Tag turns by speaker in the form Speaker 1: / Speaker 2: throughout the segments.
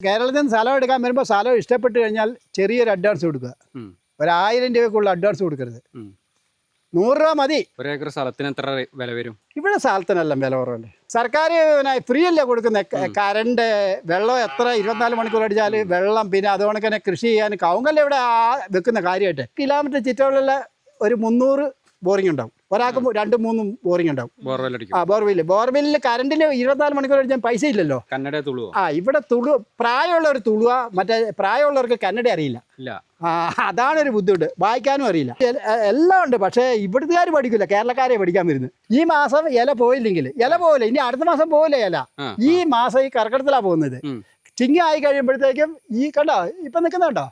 Speaker 1: കേരളത്തിൽ നിന്ന് സ്ഥലം എടുക്കാൻ വരുമ്പോൾ സ്ഥലം ഇഷ്ടപ്പെട്ട് കഴിഞ്ഞാൽ ചെറിയൊരു അഡ്വാൻസ് കൊടുക്കുക. 1000 രൂപയ്ക്കുള്ള അഡ്വാൻസ് കൊടുക്കരുത്. 100 രൂപ മതി.
Speaker 2: ഒരു ഏക്കർ സ്ഥലത്തിന് എത്ര വില വരും? ഇവിടെ
Speaker 1: സ്ഥലത്തിനെല്ലാം വില കുറവല്ലേ. സർക്കാർ ഫ്രീ അല്ലേ കൊടുക്കുന്നത്. കറണ്ട്, വെള്ളം എത്ര 24 മണിക്കൂർ അടിച്ചാൽ വെള്ളം, പിന്നെ അതുകൊണ്ട് തന്നെ കൃഷി ചെയ്യാൻ കവുങ്ങല്ലേ ഇവിടെ വെക്കുന്ന കാര്യമായിട്ട്. കിലോമീറ്റർ ചുറ്റളവിലുള്ള ഒരു 300 ബോറിംഗ് ഉണ്ടാവും. ഒരാൾക്ക് 2-3 ബോറിംഗ് ഉണ്ടാവും. ബോർവെല്ലിൽ കറണ്ടിന് 24 മണിക്കൂർ അടിച്ചാൽ പൈസ ഇല്ലല്ലോ. ഇവിടെ പ്രായമുള്ളവർ തുളുക, മറ്റേ പ്രായമുള്ളവർക്ക് കന്നഡ അറിയില്ല. അതാണൊരു ബുദ്ധിമുട്ട്. വായിക്കാനും അറിയില്ല. എല്ലാം ഉണ്ട്, പക്ഷേ ഇവിടുത്തുകാർ പഠിക്കില്ല, കേരളക്കാരെ പഠിക്കാൻ വരുന്നത്. ഈ മാസം ഇല പോയില്ലെങ്കിൽ ഇല പോവില്ല, ഇനി അടുത്ത മാസം പോവില്ല ഇല. ഈ മാസം ഈ കർക്കിടത്തിലാണ് പോകുന്നത്. ചിങ്ങ ആയി കഴിയുമ്പോഴത്തേക്കും ഈ കണ്ടോ ഇപ്പൊ നിൽക്കുന്നുണ്ടോ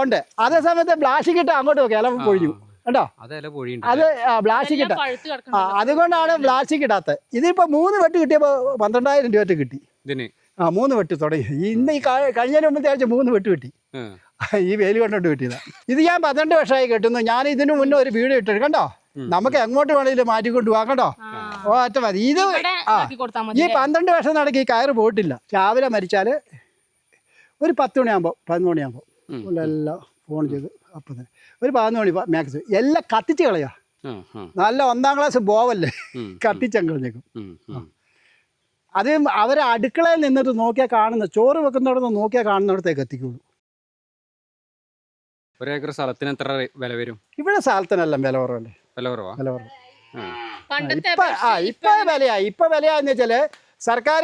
Speaker 1: ഉണ്ട്. അതേ സമയത്ത് ബ്ലാഷിക്കിട്ട് അങ്ങോട്ട് നോക്കാം, ഇല പൊഴിഞ്ഞു കണ്ടോ. അത് ബ്ലാസ്റ്റിക് ഇട്ട, അതുകൊണ്ടാണ് ബ്ലാസ്റ്റിക് ഇടാത്തത്. ഇതിപ്പോ 3 വെട്ട് കിട്ടിയപ്പോ 12,000 രൂപ കിട്ടി. 3 വെട്ട് തുടങ്ങി. ഇന്ന് ഈ കഴിഞ്ഞ മുമ്പത്തെ ആഴ്ച 3 വെട്ട് കിട്ടി. ഈ വേലി കൊണ്ടോട്ട് കിട്ടിയതാ. ഇത് ഞാൻ 12 വർഷമായി കെട്ടുന്നു. ഞാൻ ഇതിനു മുന്നേ ഒരു വീഡിയോ ഇട്ടു കണ്ടോ. നമുക്ക് എങ്ങോട്ട് വേണമെങ്കിലും മാറ്റിക്കൊണ്ട് പോവാം കണ്ടോ. ഒറ്റ മതി. ഇത് ഈ 12 വർഷം നടക്കി ഈ കയറ് പോയിട്ടില്ല. രാവിലെ മരിച്ചാൽ ഒരു 10 മണിയാകുമ്പോൾ 11 മണിയാകുമ്പോൾ എല്ലാം ഫോൺ ചെയ്ത് അപ്പം തന്നെ ഒരു 11 മണി മാക്സിമം എല്ലാം കത്തിച്ച് കളയാ. നല്ല 1ാം ക്ലാസ് ബോവല്ലേ, കത്തിച്ചങ്കളഞ്ഞേക്കും. അത് അവരെ അടുക്കളയിൽ നിന്നിട്ട് നോക്കിയാൽ കാണുന്ന, ചോറ് വെക്കുന്നിടത്ത് നോക്കിയാൽ കാണുന്നിടത്തേക്ക് എത്തിക്കുള്ളൂ.
Speaker 2: ഒരു ഏക്കർ സ്ഥലത്തിന് എത്ര വില വരും?
Speaker 1: ഇവിടെ സ്ഥലത്തിനെല്ലാം വില കുറവല്ലേ. വില കുറവ് ഇപ്പൊ വിലയാന്ന് വെച്ചാല് സർക്കാർ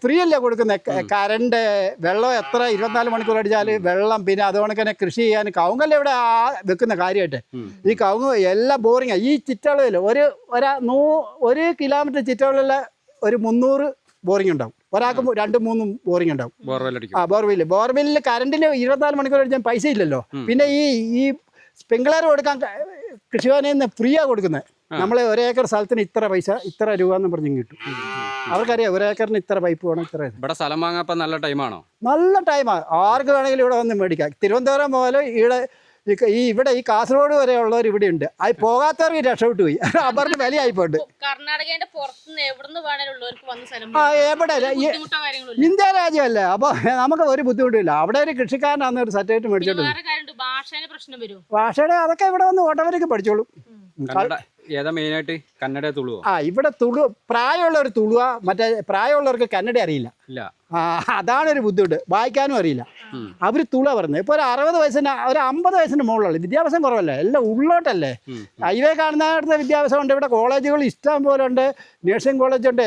Speaker 1: ഫ്രീ അല്ലേ കൊടുക്കുന്നത്. കറണ്ട്, വെള്ളം എത്ര 24 മണിക്കൂർ അടിച്ചാൽ വെള്ളം, പിന്നെ അതുകൊണ്ട് തന്നെ കൃഷി ചെയ്യാൻ കവുങ്ങല്ലേ ഇവിടെ വെക്കുന്ന കാര്യമായിട്ട്. ഈ കവുങ്ങ് എല്ലാം ബോറിങ്ങാണ്. ഈ ചുറ്റളവിൽ ഒരു കിലോമീറ്റർ ചുറ്റളവിലുള്ള ഒരു 300 ബോറിംഗ് ഉണ്ടാവും. ഒരാൾക്ക് 2-3 ബോറിംഗ് ഉണ്ടാവും. ബോർവെല്ലിൽ കറണ്ടിന് 24 മണിക്കൂർ അടിച്ചാൽ പൈസ ഇല്ലല്ലോ. പിന്നെ ഈ സ്പ്രിംഗ്ലർ കൊടുക്കാൻ കൃഷിഭവനിൽ നിന്ന് ഫ്രീയാണ് കൊടുക്കുന്നത്. നമ്മൾ 1 ഏക്കർ സ്ഥലത്തിന് ഇത്ര പൈസ, ഇത്ര രൂപ എന്ന് പറഞ്ഞ് കിട്ടും. അവർക്കറിയാം 1 ഏക്കറിന് ഇത്ര പൈപ്പ് വേണം, ഇത്ര.
Speaker 2: ഇവിടെ സ്ഥലം വാങ്ങാൻ നല്ല ടൈമാണോ? നല്ല
Speaker 1: ടൈമാണ്. ആർക്ക് വേണമെങ്കിലും ഇവിടെ വന്ന് മേടിക്കാം. തിരുവനന്തപുരം മുതൽ ഇവിടെ ഈ കാസർഗോഡ് വരെ ഉള്ളവർ ഇവിടെ ഉണ്ട്. അത് പോകാത്തവർക്ക് രക്ഷപ്പെട്ടു പോയി. അവർക്ക് വിലയായിപ്പോണ്ട്. എവിടെ ഇന്ത്യ രാജ്യമല്ലേ, അപ്പൊ നമുക്ക് ഒരു ബുദ്ധിമുട്ടില്ല. അവിടെ ഒരു കൃഷിക്കാരനാണ് ഒരു സർട്ടിഫിക്കറ്റ് മേടിച്ചോണ്ട്. ഭാഷയുടെ അതൊക്കെ ഇവിടെ വന്ന് ഓട്ടോമാറ്റിക് പഠിച്ചോളും. ഇവിടെ പ്രായമുള്ളവർ തുളുക, മറ്റേ പ്രായമുള്ളവർക്ക് കന്നഡ അറിയില്ല. അതാണൊരു ബുദ്ധിമുട്ട്. വായിക്കാനും അറിയില്ല. അവർ തുള പറഞ്ഞത്. ഇപ്പോൾ ഒരു 60 വയസ്സിന് ഒരു 50 വയസ്സിന് മുകളിലുള്ള വിദ്യാഭ്യാസം കുറവല്ലേ, എല്ലാം ഉള്ളോട്ടല്ലേ. ഹൈവേ കാണുന്നിടത്ത് വിദ്യാഭ്യാസം ഉണ്ട്. ഇവിടെ കോളേജുകൾ ഇഷ്ടം പോലെ ഉണ്ട്. നഴ്സിംഗ് കോളേജ് ഉണ്ട്,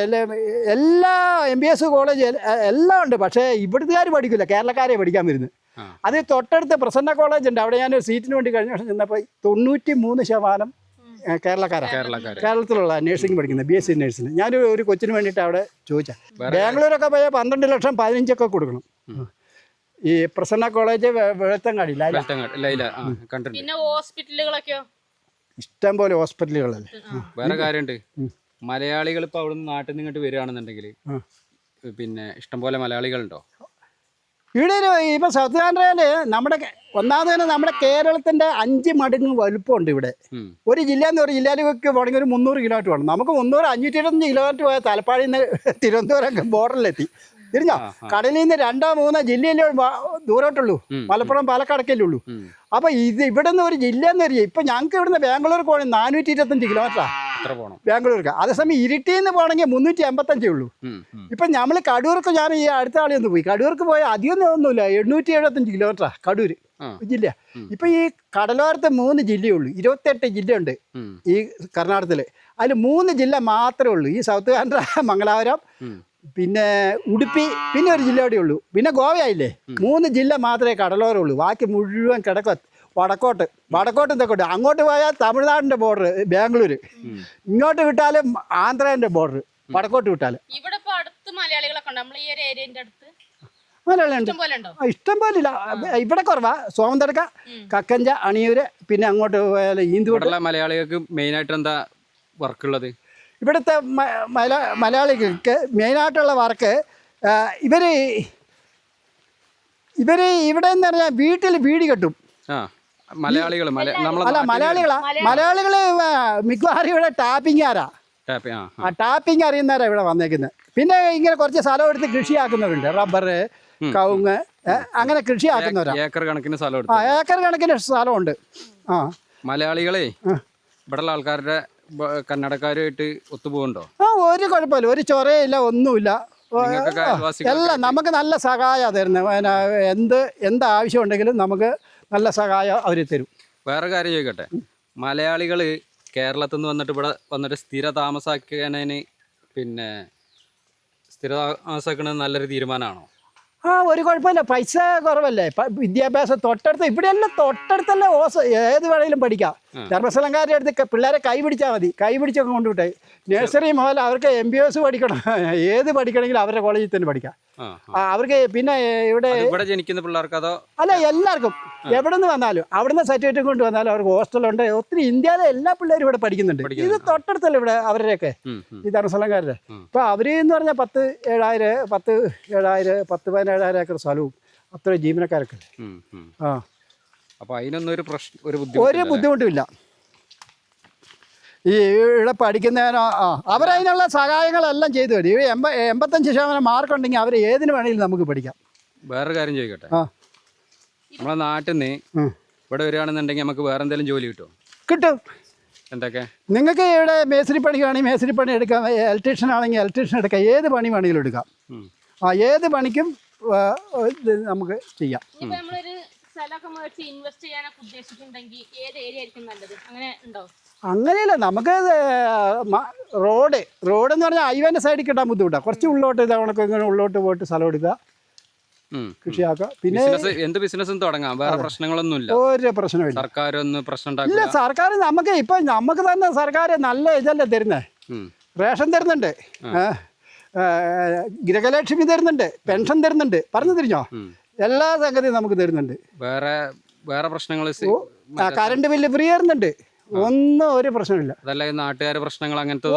Speaker 1: എല്ലാ MBS കോളേജ് എല്ലാം ഉണ്ട്. പക്ഷേ ഇവിടുത്തുകാർ പഠിക്കില്ല, കേരളക്കാരെ പഠിക്കാൻ വരുന്നത്. അത് തൊട്ടടുത്ത് പ്രസന്ന കോളേജ് ഉണ്ട്. അവിടെ ഞാനൊരു സീറ്റിന് വേണ്ടി കഴിഞ്ഞ വർഷം ചെന്നപ്പോൾ 93% കേരളത്തിലുള്ള നഴ്സിംഗ് പഠിക്കുന്നത്, BSc നഴ്സിംഗ്. ഞാനൊരു കൊച്ചിന് വേണ്ടിയിട്ട് അവിടെ ചോദിച്ചാൽ ബാംഗ്ലൂരൊക്കെ പോയാൽ 12 ലക്ഷം 15 കൊടുക്കണം. ഈ പ്രസന്ന കോളേജ് വെളുത്തങ്ങാടിയില്ല, ഇഷ്ടം പോലെ ഹോസ്പിറ്റലുകളല്ലേ.
Speaker 2: വേറെ കാര്യമുണ്ട്, മലയാളികൾ ഇപ്പോൾ അവിടെ നിന്ന് നാട്ടിൽ നിന്ന് ഇങ്ങോട്ട് വരികയാണെന്നുണ്ടെങ്കിൽ പിന്നെ ഇഷ്ടംപോലെ മലയാളികളുണ്ടോ
Speaker 1: ഇവിടെ? ഇപ്പം സൗത്ത് ആന്ധ്രയില് ഒന്നാമത് നമ്മുടെ കേരളത്തിന്റെ 5 മടങ്ങ് വലുപ്പമുണ്ട് ഇവിടെ. ഒരു ജില്ല എന്ന് ഒരു ജില്ലയിലേക്ക് പോകണമെങ്കിൽ ഒരു 300 കിലോമീറ്റർ വേണം. നമുക്ക് 525 കിലോമീറ്റർ പോയാൽ തലപ്പാടിയിൽ നിന്ന് തിരുവനന്തപുരം ബോർഡറിലെത്തി. തിരിഞ്ഞോ, കടലിൽ നിന്ന് 2-3 ജില്ലയിലേ ദൂരോട്ടുള്ളൂ. മലപ്പുറം, പാലക്കാടൊക്കെയല്ലേ ഉള്ളൂ. അപ്പൊ ഇവിടെ നിന്ന് ഒരു ജില്ല എന്ന് വരിക. ഇപ്പൊ ഞങ്ങൾക്ക് ഇവിടുന്ന് ബാംഗ്ലൂർക്ക് പോകണമെങ്കിൽ 425 കിലോമീറ്ററാണ് ബാംഗ്ലൂർക്ക്. അതേസമയം ഇരിട്ടിയിൽ നിന്ന് പോകണമെങ്കിൽ 385 ഉള്ളൂ. ഇപ്പൊ നമ്മൾ കടൂർക്ക്, ഞാൻ ഈ അടുത്ത ആളെയൊന്ന് പോയി കടൂർക്ക് പോയാൽ അധികം ഒന്നുമില്ല, 875 കിലോമീറ്ററാണ് കടൂര് ജില്ല. ഇപ്പൊ ഈ കടലോരത്ത് 3 ജില്ലയുള്ളൂ. 28 ജില്ലയുണ്ട് ഈ കർണാടകത്തില്. അതിൽ 3 ജില്ല മാത്രമേ ഉള്ളൂ. ഈ സൗത്ത് ആന്ധ്ര, മംഗലാപുരം, പിന്നെ ഉടുപ്പി, പിന്നെ ഒരു ജില്ല കൂടെ ഉള്ളൂ. പിന്നെ ഗോവയായില്ലേ. 3 ജില്ല മാത്രമേ കടലോരം ഉള്ളൂ. ബാക്കി മുഴുവൻ കിടക്കുക വടക്കോട്ട് തെക്കോട്ട്. അങ്ങോട്ട് പോയാൽ തമിഴ്നാടിന്റെ ബോർഡർ ബാംഗ്ലൂര്, ഇങ്ങോട്ട് വിട്ടാലും ആന്ധ്രേന്റെ ബോർഡർ, വടക്കോട്ട് വിട്ടാല്. മലയാളിയുണ്ട്, ഇഷ്ടം പോലെ ഇല്ല. ഇവിടെ കുറവാ. സോമന്തടക്ക, കക്കഞ്ച, അണിയൂര്, പിന്നെ അങ്ങോട്ട് പോയാൽ ഈന്തുകൊണ്ടുള്ള
Speaker 2: മലയാളികൾക്ക് മെയിനായിട്ട് എന്താ വർക്കുള്ളത്?
Speaker 1: ഇവിടുത്തെ മലയാളികൾക്ക് മെയിനായിട്ടുള്ള വർക്ക് ഇവർ ഇവിടെ എന്ന് പറഞ്ഞാൽ വീട്ടിൽ വീട് കെട്ടും. മലയാളികള് മിക്കവാറും ഇവിടെ ടാപ്പിംഗ് അറിയുന്നവരാ ഇവിടെ വന്നേക്കുന്നത്. പിന്നെ ഇങ്ങനെ കുറച്ച് സ്ഥലം എടുത്ത് കൃഷിയാക്കുന്നവരുണ്ട്, റബ്ബർ, കവുങ്ങ്, അങ്ങനെ കൃഷിയാക്കുന്നവരാ.
Speaker 2: ഏക്കർ കണക്കിന് സ്ഥലം
Speaker 1: ഏക്കർ കണക്കിന് സ്ഥലമുണ്ട്. ആ,
Speaker 2: മലയാളികളെ ഇവിടെയുള്ള ആൾക്കാരുടെ കന്നഡക്കാരുമായിട്ട് ഒത്തുപോകുന്നുണ്ടോ?
Speaker 1: ഒരു കുഴപ്പമില്ല, ഒരു ചൊറയില്ല, ഒന്നുമില്ല. എല്ലാം നമുക്ക് നല്ല സഹായമാണ് തരുന്നത്. പിന്നെ എന്ത് ആവശ്യം ഉണ്ടെങ്കിലും നമുക്ക് നല്ല സഹായം അവർ തരും.
Speaker 2: വേറെ കാര്യം ചോദിക്കട്ടെ, മലയാളികൾ കേരളത്തിൽ നിന്ന് വന്നിട്ട് ഇവിടെ വന്നിട്ട് സ്ഥിര താമസാക്കുന്നതിന് പിന്നെ സ്ഥിര താമസാക്കുന്നത് നല്ലൊരു തീരുമാനമാണോ?
Speaker 1: ഒരു കുഴപ്പമില്ല, പൈസ കുറവല്ലേ, വിദ്യാഭ്യാസം തൊട്ടടുത്ത്, ഇവിടെയെല്ലാം തൊട്ടടുത്തല്ല ഏത് വേണമെങ്കിലും പഠിക്കാം. ധർമ്മസ്ഥലംകാരുടെ അടുത്ത് പിള്ളേരെ കൈ പിടിച്ചാൽ മതി, കൈ പിടിച്ചൊക്കെ കൊണ്ടുവിട്ടെ. നഴ്സറി മുതൽ അവർക്ക് MBS പഠിക്കണം, ഏത് പഠിക്കണമെങ്കിലും അവരുടെ കോളേജിൽ തന്നെ പഠിക്കാം. അവർക്ക് പിന്നെ ഇവിടെ
Speaker 2: ജനിക്കുന്ന പിള്ളേർക്ക് അതോ
Speaker 1: അല്ല, എല്ലാവർക്കും എവിടെ നിന്ന് വന്നാലും അവിടുന്ന് സർട്ടിഫിക്കറ്റ് കൊണ്ട് വന്നാലും അവർക്ക് ഹോസ്റ്റലുണ്ട്. ഒത്തിരി ഇന്ത്യയിലെ എല്ലാ പിള്ളേരും ഇവിടെ പഠിക്കുന്നുണ്ട്. ഇത് തൊട്ടടുത്തല്ല ഇവിടെ അവരുടെയൊക്കെ ഈ ധർമ്മസ്ഥലംകാരുടെ. ഇപ്പൊ അവര് എന്ന് പറഞ്ഞാൽ 10,000-17,000 ഏക്കർ സ്ഥലവും അത്ര ജീവനക്കാരൊക്കെ.
Speaker 2: അപ്പൊ അതിനൊന്നും ഒരു
Speaker 1: ബുദ്ധിമുട്ടുമില്ല. ഈ ഇവിടെ പഠിക്കുന്നതിനോ അവരതിനുള്ള സഹായങ്ങളെല്ലാം ചെയ്തു തരും. 85% മാർക്കുണ്ടെങ്കിൽ അവർ ഏതിന് വേണമെങ്കിലും നമുക്ക് പഠിക്കാം.
Speaker 2: വേറൊരു കാര്യം ചോദിക്കട്ടെ, നമ്മളെ നാട്ടിൽ നിന്ന് ഇവിടെ വരികയാണെന്നുണ്ടെങ്കിൽ നമുക്ക് വേറെ എന്തെങ്കിലും ജോലി കിട്ടുമോ?
Speaker 1: കിട്ടും.
Speaker 2: എന്തൊക്കെ? നിങ്ങൾക്ക്
Speaker 1: ഇവിടെ മേസ്തിരി പണിക്കാണെങ്കിൽ മേസ്തിരി പണി എടുക്കാം, ഇലക്ട്രീഷ്യൻ ആണെങ്കിൽ ഇലക്ട്രീഷ്യൻ എടുക്കാം, ഏത് പണി വേണമെങ്കിലും എടുക്കാം. ഏത് പണിക്കും നമുക്ക് ചെയ്യാം. അങ്ങനെയല്ല, നമുക്ക് റോഡെന്ന് പറഞ്ഞാൽ ഹൈവേൻ്റെ സൈഡിൽ കിട്ടാൻ ബുദ്ധിമുട്ടാണ്. കുറച്ച് ഉള്ളോട്ട് ഇതവണക്ക് ഇങ്ങനെ ഉള്ളോട്ട് പോയിട്ട് സ്ഥലം എടുക്കുക, കൃഷിയാക്കുക. പിന്നെ
Speaker 2: എന്ത് ബിസിനസ്സും തുടങ്ങാം, വേറെ പ്രശ്നങ്ങളൊന്നുമില്ല, ഒരു പ്രശ്നമില്ല. സർക്കാരൊന്നും പ്രശ്നം
Speaker 1: ഇല്ല. സർക്കാർ നമുക്ക് തന്നെ സർക്കാർ നല്ല ഇതല്ലേ തരുന്നേ. റേഷൻ തരുന്നുണ്ട്, ഗൃഹലക്ഷ്മി തരുന്നുണ്ട്, പെൻഷൻ തരുന്നുണ്ട്, പറഞ്ഞു തിരിഞ്ഞോ, എല്ലാ സംഗതിയും നമുക്ക് തരുന്നുണ്ട്.
Speaker 2: വേറെ പ്രശ്നങ്ങൾ,
Speaker 1: കറണ്ട് ബില്ല് ഫ്രീ തരുന്നുണ്ട്. ഒരു പ്രശ്നമില്ല.
Speaker 2: നാട്ടുകാരുടെ പ്രശ്നങ്ങൾ അങ്ങനത്തെ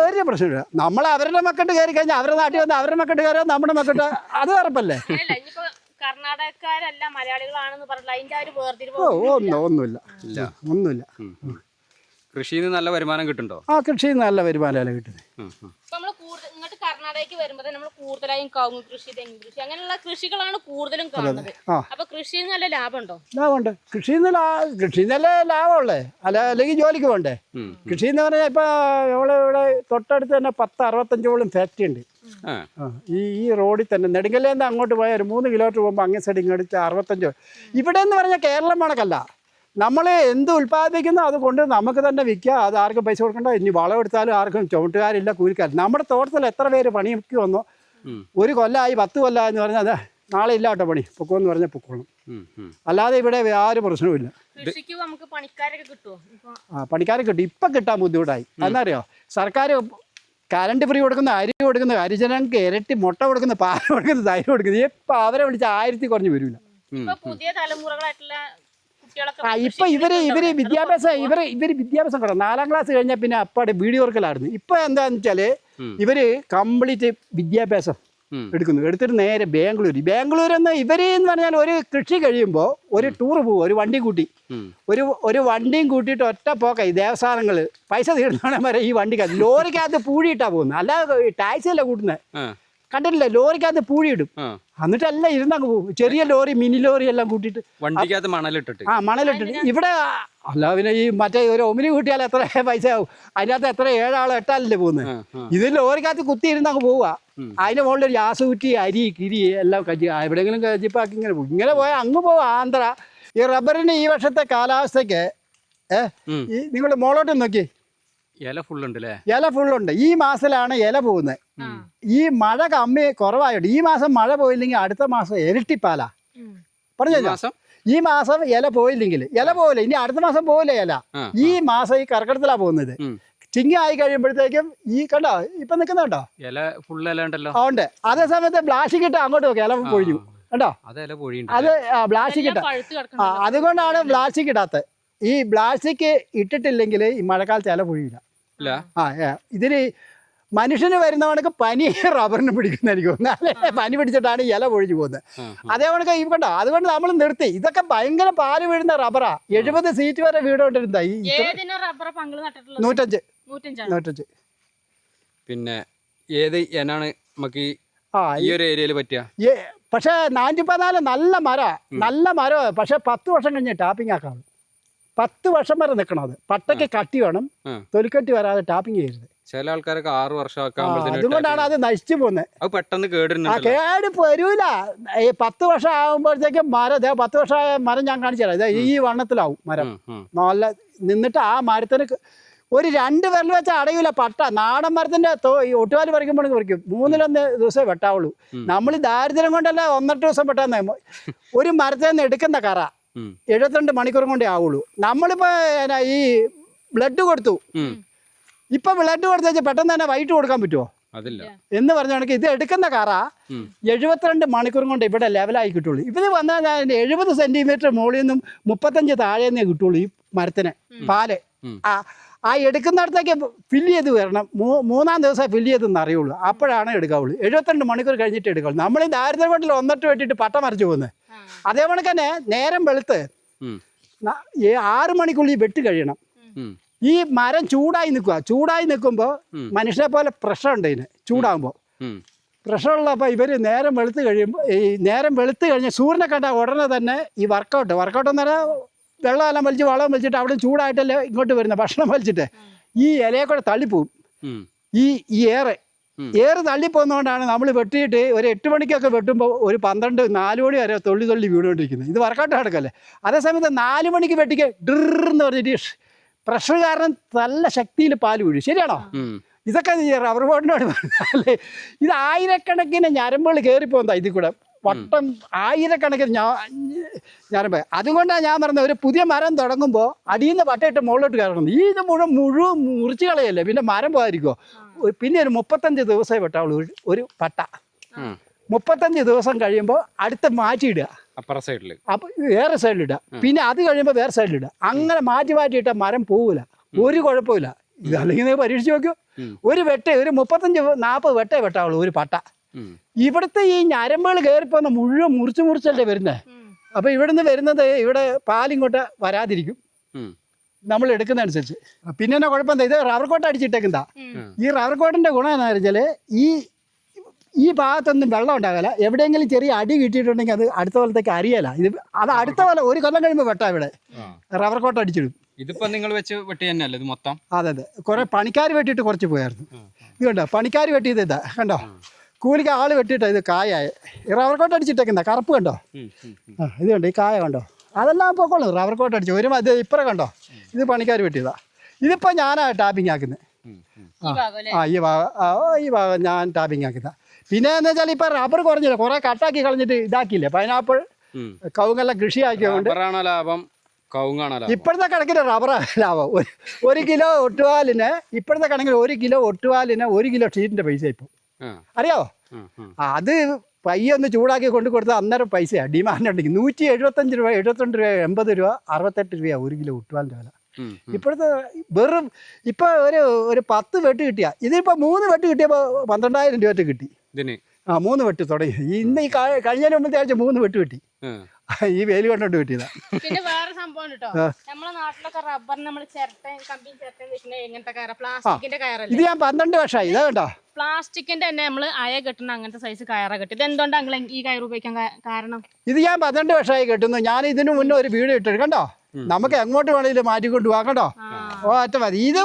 Speaker 1: ഒരു പ്രശ്നമില്ല. നമ്മൾ അവരുടെ മക്കട്ട് കയറി കഴിഞ്ഞാൽ അവരുടെ നാട്ടിൽ വന്ന് അവരുടെ മക്കട്ട് കയറിയാൽ നമ്മുടെ മക്കട്ട് അത് ഉറപ്പല്ലേ.
Speaker 3: കർണാടകക്കാരല്ല മലയാളികളാണെന്ന് പറഞ്ഞില്ല, അതിന്റെ ഒരു വേർതിരിവ്
Speaker 1: ഒന്നുമില്ല.
Speaker 2: കൃഷിയിൽ നിന്ന് നല്ല വരുമാനം കിട്ടുന്നുണ്ടോ?
Speaker 1: കൃഷിയിൽ നിന്ന് നല്ല വരുമാനമല്ല കിട്ടുന്നത്.
Speaker 3: ഇങ്ങോട്ട് കർണാടകയ്ക്ക് വരുമ്പോൾ നമ്മൾ കൂടുതലായും കവുങ്ങ് കൃഷി, തെങ്ങ് കൃഷി, അങ്ങനെയുള്ള കൃഷികളാണ് കൂടുതലും കാണുന്നത്. അപ്പൊ കൃഷിയിൽ നല്ല ലാഭമുണ്ടോ?
Speaker 1: ലാഭമുണ്ട്. കൃഷിയിൽ നല്ല ലാഭമുള്ളേ, അല്ലെങ്കിൽ ജോലിക്ക് പോകണ്ടേ. കൃഷി എന്ന് പറഞ്ഞാൽ ഇപ്പൊ ഇവിടെ തൊട്ടടുത്ത് തന്നെ 10-65 ഫാക്ടറി ഉണ്ട്. ഈ റോഡിൽ തന്നെ നെടുങ്കല്ലേന്ന് അങ്ങോട്ട് പോയാൽ ഒരു 3 കിലോമീറ്റർ പോകുമ്പോൾ അങ്ങേ സൈഡ് ഇങ്ങോട്ട് 65. ഇവിടെ എന്ന് പറഞ്ഞാൽ കേരളം കണക്കല്ല. നമ്മൾ എന്ത് ഉൽപ്പാദിപ്പിക്കുന്നോ അത് കൊണ്ട് നമുക്ക് തന്നെ വിൽക്കുക. അത് ആർക്കും പൈസ കൊടുക്കണ്ട. ഇനി വളം എടുത്താലും ആർക്കും ചുമട്ടുകാരില്ല, കൂലിക്കാരില്ല. നമ്മുടെ തോട്ടത്തിൽ എത്ര പേര് പണിക്ക് വന്നോ, 1 കൊല്ലമായി 10 കൊല്ലമായി എന്ന് പറഞ്ഞാൽ അത് നാളെ ഇല്ല കേട്ടോ പണി, പൊക്കോന്ന് പറഞ്ഞാൽ പൊക്കോളും. അല്ലാതെ ഇവിടെ യാതൊരു പ്രശ്നവുമില്ല. പണിക്കാരെ കിട്ടും. ഇപ്പം കിട്ടാൻ ബുദ്ധിമുട്ടായി. എന്നറിയോ, സർക്കാർ കറണ്ട് ഫ്രീ കൊടുക്കുന്ന, അരി കൊടുക്കുന്ന, ഹരിജനങ്ങൾക്ക് ഇരട്ടി മുട്ട കൊടുക്കുന്ന, പാൽ കൊടുക്കുന്ന, തൈര് കൊടുക്കുന്നത്. ഇപ്പം അവരെ വിളിച്ച് 1000 കുറഞ്ഞ് വരില്ല.
Speaker 3: പുതിയ തലമുറകളായിട്ടുള്ള
Speaker 1: ഇപ്പൊ ഇവര് വിദ്യാഭ്യാസം കുറവ്. 4ാം ക്ലാസ് കഴിഞ്ഞാൽ പിന്നെ അപ്പാടെ വീഡിയോ വർക്കലായിരുന്നു. ഇപ്പൊ എന്താന്ന് വെച്ചാല് ഇവര് കംപ്ലീറ്റ് വിദ്യാഭ്യാസം എടുത്തിട്ട് നേരെ ബാംഗ്ലൂർ എന്ന് ഇവര് എന്ന് പറഞ്ഞാൽ ഒരു കൃഷി കഴിയുമ്പോൾ ഒരു ടൂർ പോകും, ഒരു വണ്ടി കൂട്ടി, ഒരു വണ്ടിയും കൂട്ടിയിട്ട് ഒറ്റ പോക്ക ഈ ദേവസ്ഥാനങ്ങള് പൈസ തീർന്നോണെ വരെ ഈ വണ്ടിക്കകത്ത് ലോറിക്കകത്ത് പൂഴിയിട്ടാ പോകുന്നത്. അല്ലാതെ ടാക്സിയല്ല കൂട്ടുന്നത്. കണ്ടിട്ടില്ല, ലോറിക്കകത്ത് പൂഴിയിടും. എന്നിട്ടെല്ലാം ഇരുന്നങ്ങ് പോകും. ചെറിയ ലോറി, മിനി ലോറി എല്ലാം കൂട്ടിയിട്ട്
Speaker 2: വണ്ടിക്കകത്ത് മണലിട്ടിട്ട്
Speaker 1: ഇവിടെ അല്ല. പിന്നെ ഈ മറ്റേ ഒരു ഒമിനി കൂട്ടിയാൽ എത്ര പൈസ ആവും? അതിനകത്ത് എത്ര 7 ആളോ 8 ആളല്ലേ പോകുന്നത്. ഇത് ലോറിക്കകത്ത് കുത്തി ഇരുന്നങ്ങ് പോവുക. അതിന്റെ മുകളിൽ ഒരു ഗ്യാസ് കുറ്റി, അരി, കിരി എല്ലാം എവിടെയെങ്കിലും കജിപ്പാക്കി ഇങ്ങനെ പോകും. ഇങ്ങനെ പോയാൽ അങ്ങ് പോവും ആന്ധ്ര. ഈ റബ്ബറിന് ഈ വർഷത്തെ കാലാവസ്ഥയ്ക്ക് നിങ്ങൾ മോളോട്ട് നോക്കി,
Speaker 2: ഇല ഫുള്ളുണ്ടല്ലേ?
Speaker 1: ഇല ഫുള്ളുണ്ട്. ഈ മാസത്തിലാണ് ഇല പോകുന്നത്. ഈ മഴ കുറവായിട്ട് ഈ മാസം മഴ പോയില്ലെങ്കിൽ അടുത്ത മാസം ഇരട്ടിപ്പാലാ. പറഞ്ഞു, ഈ മാസം ഇല പോയില്ലെങ്കിൽ ഇല പോവില്ല. ഇനി അടുത്ത മാസം പോവില്ല ഇല. ഈ മാസം ഈ കർക്കിടത്തിലാ പോകുന്നത്. ചിങ്ങ ആയി കഴിയുമ്പോഴത്തേക്കും ഈ കണ്ടോ ഇപ്പൊ നിൽക്കുന്നുണ്ടോ
Speaker 2: ഇല ഫുള്ള് ഇല ഉണ്ടല്ലോ.
Speaker 1: ഉണ്ട്. അതേ സമയത്ത് പ്ലാസ്റ്റിക് ഇട്ട് അങ്ങോട്ട് നോക്കി ഇല പൊഴിഞ്ഞു കണ്ടോ. അത് പ്ലാസ്റ്റിക് ഇട്ട അതുകൊണ്ടാണ് പ്ലാസ്റ്റിക് ഇടാത്തത്. ഈ പ്ലാസ്റ്റിക് ഇട്ടിട്ടില്ലെങ്കിൽ ഈ മഴക്കാലത്ത് ഇല പൊഴിയില്ല. ഇതിന് മനുഷ്യന് വരുന്നവണക്ക് പനി റബ്ബറിന് പിടിക്കുന്നതായിരിക്കും. എന്നാലേ പനി പിടിച്ചിട്ടാണ് ഇല പൊഴിഞ്ഞു പോകുന്നത്. അതേപോലെ ഈ കണ്ടോ. അതുകൊണ്ട് നമ്മൾ നിർത്തി. ഇതൊക്കെ ഭയങ്കര പാല് വീഴുന്ന റബ്ബറാ. 70 സീറ്റ് വരെ വീടുകൊണ്ടിരുന്ന 105.
Speaker 2: പിന്നെ ഏത് ഇനാണ് നമുക്ക്
Speaker 1: ആ
Speaker 2: ഈ ഒരു ഏരിയയിൽ പറ്റിയ
Speaker 1: പക്ഷേ 414 നല്ല മരമാണ്. പക്ഷേ 10 വർഷം കഴിഞ്ഞ് ടാപ്പിംഗ് ആക്കാം. 10 വർഷം വരെ നിൽക്കണം. അത് പട്ടയ്ക്ക് കട്ടി വേണം, തൊലിക്കട്ടി വരാതെ ടാപ്പിംഗ് ചെയ്യരുത്.
Speaker 2: ചില ആൾക്കാർക്ക് 6 വർഷം
Speaker 1: അതുകൊണ്ടാണ് അത് നശിച്ചു പോകുന്നത്.
Speaker 2: അത് പെട്ടെന്ന് കേട്
Speaker 1: വരൂല. ഈ 10 വർഷം ആകുമ്പോഴത്തേക്കും മരം 10 വർഷമായ മരം ഞാൻ കാണിച്ചു തരാം. ഈ വണ്ണത്തിലാവും മരം. നല്ല നിന്നിട്ട് ആ മരത്തിന് ഒരു 2 വിരൽ വെച്ചാൽ അടയൂല. പട്ട നാടൻ മരത്തിന്റെ ഒട്ടുകാല് പറിക്കുമ്പോഴേക്ക് പറിക്കും. 3-1 ദിവസമേ വെട്ടാവുള്ളൂ. നമ്മൾ ദാരിദ്ര്യം കൊണ്ടല്ല 1-2 ദിവസം വെട്ടാൻ. ഒരു മരത്തിൽ നിന്ന് എടുക്കുന്ന കറ 72 മണിക്കൂർ കൊണ്ടേ ആവുള്ളൂ. നമ്മളിപ്പോ ഈ ബ്ലഡ് കൊടുത്തു. ഇപ്പൊ ബ്ലഡ് കൊടുത്തു വെച്ചാൽ പെട്ടെന്ന് തന്നെ വൈകിട്ട് കൊടുക്കാൻ പറ്റുമോ? എന്ന് പറഞ്ഞ കണക്ക് ഇത് എടുക്കുന്ന കറ 72 മണിക്കൂർ കൊണ്ട് ഇവിടെ ലെവലായി കിട്ടുള്ളൂ. ഇവര് വന്നാൽ 70 സെന്റിമീറ്റർ മുകളിൽ നിന്നും 35 താഴെ നിന്നേ കിട്ടുള്ളൂ ഈ മരത്തിന് പാല്. ആ എടുക്കുന്നിടത്തേക്ക് ഫില്ല് ചെയ്ത് വരണം. 3-ാം ദിവസം ഫില്ല് ചെയ്തെന്ന് അറിയുള്ളൂ. അപ്പോഴാണ് എടുക്കാവുള്ളൂ. 72 മണിക്കൂർ കഴിഞ്ഞിട്ട് എടുക്കാവുള്ളൂ. നമ്മൾ ഈ ദാരിദ്ര്യം കൊണ്ടിൽ 1-2 വെട്ടിയിട്ട് പട്ട മറിച്ച് പോകുന്നത്. അതേപോലെ തന്നെ നേരം വെളുത്ത് 6 മണിക്കുള്ളിൽ വെട്ടി കഴിയണം. ഈ മരം ചൂടായി നിൽക്കുമ്പോൾ മനുഷ്യനെ പോലെ പ്രഷറുണ്ട് ഇതിന്. ചൂടാകുമ്പോൾ പ്രഷറുള്ളപ്പോൾ ഇവർ നേരം വെളുത്ത് കഴിഞ്ഞ് സൂര്യനെ കണ്ട ഉടനെ തന്നെ ഈ വർക്കൗട്ട് എന്ന് പറഞ്ഞാൽ വെള്ളമെല്ലാം വലിച്ച് വളം വലിച്ചിട്ട് അവിടെ ചൂടായിട്ടല്ലേ ഇങ്ങോട്ട് വരുന്നത്. ഭക്ഷണം വലിച്ചിട്ട് ഈ ഇലയെ കൂടെ തള്ളിപ്പോവും. ഈ ഏറ് തള്ളിപ്പോകുന്നതുകൊണ്ടാണ് നമ്മൾ വെട്ടിയിട്ട് ഒരു 8 മണിക്കൊക്കെ വെട്ടുമ്പോൾ ഒരു 4 മണി വരെ തൊള്ളി വീണുകൊണ്ടിരിക്കുന്നത്. ഇത് വർക്കൗട്ട് നടക്കല്ലേ. അതേസമയത്ത് 4 മണിക്ക് വെട്ടിക്ക് ഡ്രിന്ന് പറഞ്ഞിട്ട് പ്രഷർ കാരണം നല്ല ശക്തിയിൽ പാല് വീഴും. ശരിയാണോ? ഇതൊക്കെ റബ്ബർ ബോർഡിനോട് പറഞ്ഞാലേ ഇത് ആയിരക്കണക്കിന് ഞരമ്പുകൾ കയറിപ്പോകുന്നതാ ഇതിൽ കൂടെ. വട്ടം ആയിരക്കണക്കിന് ഞരമ്പ്. അതുകൊണ്ടാണ് ഞാൻ പറഞ്ഞത് ഒരു പുതിയ മരം തുടങ്ങുമ്പോൾ അടിയിൽ നിന്ന് പട്ടയിട്ട് മുകളിലോട്ട് കയറണം. ഇത് മുഴുവൻ മുറിച്ച് കളയല്ലേ, പിന്നെ മരം പോകാതിരിക്കുമോ? പിന്നെ ഒരു 35 ദിവസമേ വെട്ടാവുള്ളൂ ഒരു പട്ട. 35 ദിവസം കഴിയുമ്പോൾ അടുത്ത് മാറ്റിയിടുക. അപ്പൊ വേറെ സൈഡിലിടുക. പിന്നെ അത് കഴിയുമ്പോൾ വേറെ സൈഡിലിടുക. അങ്ങനെ മാറ്റിയിട്ടാൽ മരം പോവില്ല. ഒരു കുഴപ്പമില്ല. ഇത് അല്ലെങ്കിൽ നിങ്ങൾ പരീക്ഷിച്ച് നോക്കൂ. ഒരു 35-40 വെട്ടേ വെട്ടാവുള്ളൂ ഒരു പട്ട. ഇവിടുത്തെ ഈ ഞരമ്പുകൾ കയറിപ്പോന്ന മുഴുവൻ മുറിച്ചല്ലേ വരുന്നത്. അപ്പൊ ഇവിടുന്ന് വരുന്നത് ഇവിടെ പാലിങ്ങോട്ട് വരാതിരിക്കും നമ്മൾ എടുക്കുന്നതനുസരിച്ച്. പിന്നെ എന്നാ കുഴപ്പം എന്താ, ഇത് റബ്ബർ കോട്ട് അടിച്ചിട്ടേക്കുന്നതാ. ഈ റബ്ബർ കോട്ടിന്റെ ഗുണം എന്താ വെച്ചാല് ഈ ഭാഗത്തൊന്നും വെള്ളം ഉണ്ടാകില്ല. എവിടെയെങ്കിലും ചെറിയ അടി കിട്ടിയിട്ടുണ്ടെങ്കിൽ അത് അടുത്ത കൊല്ലത്തേക്ക് അറിയല. അത് അടുത്ത കൊല്ലം ഒരു കൊല്ലം കഴിയുമ്പോൾ വെട്ടാ ഇവിടെ റബ്ബർ കോട്ട് അടിച്ചിടും.
Speaker 2: ഇതിപ്പോ നിങ്ങൾ വെച്ച് വെട്ടി തന്നെയല്ലേ ഇത് മൊത്തം? അതെ.
Speaker 1: കുറെ പണിക്കാർ വെട്ടിയിട്ട് കുറച്ച് പോയായിരുന്നു. ഇത് കണ്ടോ, പണിക്കാർ വെട്ടിയത് ഇതാ കണ്ടോ. കൂലിക്ക് ആള് വെട്ടിയിട്ടാ ഇത് കായായ. റബ്ബർ കോട്ട് അടിച്ചിട്ടേക്കുന്ന കറുപ്പ് കണ്ടോ. ഇത് കണ്ടോ, ഈ കായ കണ്ടോ. അതെല്ലാം പൊക്കോളൂ. റബ്ബർ കോട്ട് അടിച്ചു ഒരു ഇത് ഇപ്പറ കണ്ടോ. ഇത് പണിക്കാർ വെട്ടിയതാ. ഇതിപ്പോ ഞാനാ ടാപ്പിംഗ് ആക്കുന്നത്. ഈ ഭാഗം ഞാൻ ടാപ്പിംഗ് ആക്കുന്ന. പിന്നെ എന്ന് വെച്ചാൽ ഇപ്പൊ റബ്ബർ കുറഞ്ഞില്ല, കുറെ കട്ടാക്കി കളഞ്ഞിട്ട് ഇതാക്കിയില്ലേ. പൈനാപ്പിൾ കവുങ്ങെല്ലാം കൃഷി ആക്കിയതുകൊണ്ട് ഇപ്പോഴത്തെ കണക്കിന് റബ്ബറാണ് ലാഭം. 1 കിലോ ഒട്ടുപാലിന് ഇപ്പോഴത്തെ കണക്കിന് 1 കിലോ ഒട്ടുപാലിന് 1 കിലോ ഷീറ്റിന്റെ പൈസ ഇപ്പം അറിയാവോ. അത് പയ്യൊന്ന് ചൂടാക്കി കൊണ്ട് കൊടുത്താൽ അന്നേരം പൈസയാണ്. ഡിമാൻഡ് ഉണ്ടെങ്കിൽ 175 രൂപ, 72 രൂപ, 80 രൂപ, 68 രൂപയാണ് 1 കിലോ ഒട്ടുപാലിൻ്റെ വില. ഇപ്പോഴത്തെ വെറും ഇപ്പൊ ഒരു 10 വെട്ട് കിട്ടിയ ഇതിപ്പോ 3 വെട്ട് കിട്ടിയപ്പോ 12,000 രൂപ കിട്ടി. 3 വെട്ട് തുടങ്ങി. ഇന്ന് ഈ കഴിഞ്ഞ മുമ്പത്തെ ആഴ്ച 3 വെട്ട് കിട്ടി. ഈ വേലി കൊണ്ടോട്ട് കിട്ടിയതാ.
Speaker 3: പിന്നെ വേറെ സംഭവം കേട്ടോ, നമ്മളെ നാട്ടിലൊക്കെ റബ്ബറിന് നമ്മൾ എങ്ങനത്തെ കയറ, പ്ലാസ്റ്റിക്കിന്റെ കയറല്ലേ.
Speaker 1: ഇത് ഞാൻ 12 വർഷമായി. ഇതാ കേട്ടോ,
Speaker 3: പ്ലാസ്റ്റിക്കിന്റെ തന്നെ നമ്മൾ അയ കെട്ടുന്ന അങ്ങനത്തെ സൈസ് കയറ കെട്ടി. ഇത് എന്തുകൊണ്ടാണ് ഈ കയർ ഉപയോഗിക്കാൻ കാരണം?
Speaker 1: ഇത് ഞാൻ 12 വർഷമായി കെട്ടുന്നു. ഞാൻ ഇതിനു മുന്നേ ഒരു വീഡിയോ ഇട്ടു കണ്ടോ. നമുക്ക് എങ്ങോട്ട് വേണമെങ്കിലും മാറ്റിക്കൊണ്ട് പോവാം കേട്ടോ. ഒറ്റ മതി. ഇത്